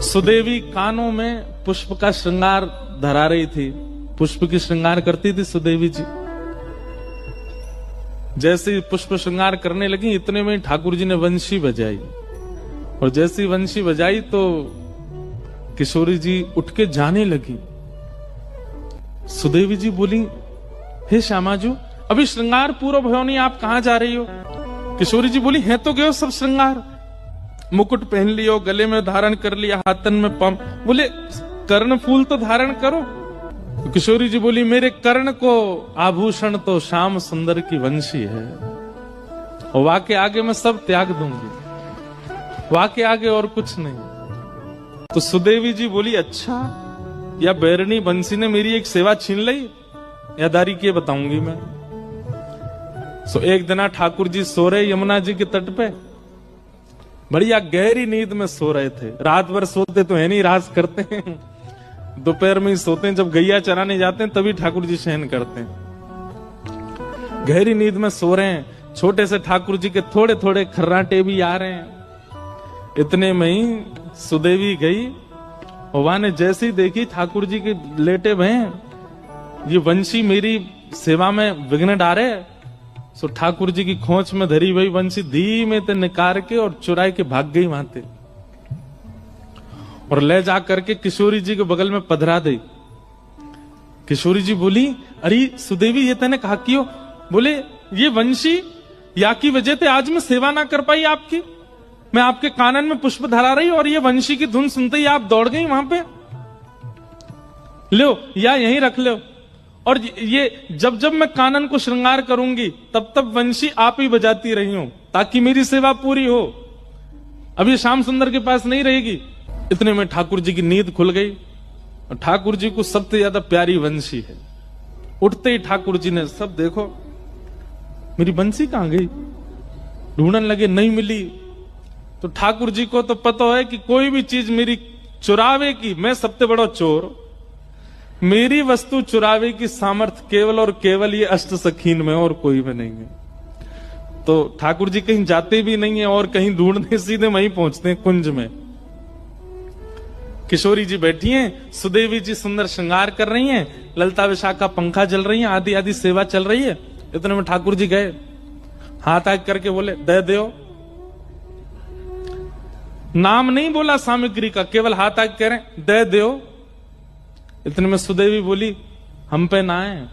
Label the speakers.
Speaker 1: सुदेवी कानों में पुष्प का श्रृंगार धरा रही थी, पुष्प की श्रृंगार करती थी सुदेवी जी। जैसे ही पुष्प श्रृंगार करने लगी, इतने में ठाकुर जी ने वंशी बजाई, और जैसी वंशी बजाई तो किशोरी जी उठ के जाने लगी। सुदेवी जी बोली, हे श्यामाजू, अभी श्रृंगार पूरा भयो नहीं, आप कहां जा रही हो? किशोरी जी बोली, है तो गयो सब श्रृंगार, मुकुट पहन लियो, गले में धारण कर लिया, हाथन में पम। बोले, कर्ण फूल तो धारण करो। तो किशोरी जी बोली, मेरे कर्ण को आभूषण तो श्याम सुंदर की वंशी है, और वाह के आगे मैं सब त्याग दूंगी, वाह के आगे और कुछ नहीं। तो सुदेवी जी बोली, अच्छा, या बैरनी बंसी ने मेरी एक सेवा छीन ली, या दारी के बताऊंगी मैं। सो एक दिन ठाकुर जी सो रहे यमुना जी के तट पे, बढ़िया गहरी नींद में सो रहे थे। रात भर सोते तो है नहीं, राज करते हैं, दोपहर में ही सोते हैं, जब गैया चराने जाते हैं तभी ठाकुर जी शयन करते हैं। गहरी नींद में सो रहे हैं, छोटे से ठाकुर जी के थोड़े थोड़े खर्राटे भी आ रहे हैं। इतने में ही सुदेवी गई, और वहां ने जैसे ही देखी ठाकुर जी के लेटे भय, ये वंशी मेरी सेवा में विघ्न डारे, सो ठाकुर जी की खोच में धरी हुई वंशी धीमे ते निकाल के और चुराए के भाग गई वहां ते, और ले जा करके किशोरी जी के बगल में पधरा दी। किशोरी जी बोली, अरे सुदेवी, ये तने कहा क्यों? बोले, ये वंशी या की वजह से आज मैं सेवा ना कर पाई आपकी। मैं आपके कानन में पुष्प धरा रही, और ये वंशी की धुन सुनते ही आप दौड़ गई वहां पे। लो, या यहीं रख लो, और ये जब जब मैं कानन को श्रृंगार करूंगी तब तब वंशी आप ही बजाती रही हूं, ताकि मेरी सेवा पूरी हो। अभी श्याम सुंदर के पास नहीं रहेगी। इतने में ठाकुर जी की नींद खुल गई, और ठाकुर जी को सबसे ज्यादा प्यारी वंशी है। उठते ही ठाकुर जी ने, सब देखो मेरी बंसी कहां गई, ढूंढने लगे, नहीं मिली। तो ठाकुर जी को तो पता है कि कोई भी चीज मेरी चुरावे की, मैं सबसे बड़ा चोर, मेरी वस्तु चुरावे की सामर्थ्य केवल और केवल ये अष्ट सखीन में, और कोई में नहीं है। तो ठाकुर जी कहीं जाते भी नहीं है, और कहीं ढूंढने सीधे वहीं पहुंचते हैं कुंज में। किशोरी जी बैठी हैं, सुदेवी जी सुंदर श्रृंगार कर रही हैं, ललता विशाखा पंखा जल रही है, आदि आदि सेवा चल रही है। इतने में ठाकुर जी गए, हाथ आग करके बोले, दे दो। नाम नहीं बोला सामग्री का, केवल हाथ आग कह रहे, दे दो। इतने में सुदेवी बोली, हम पे ना आए,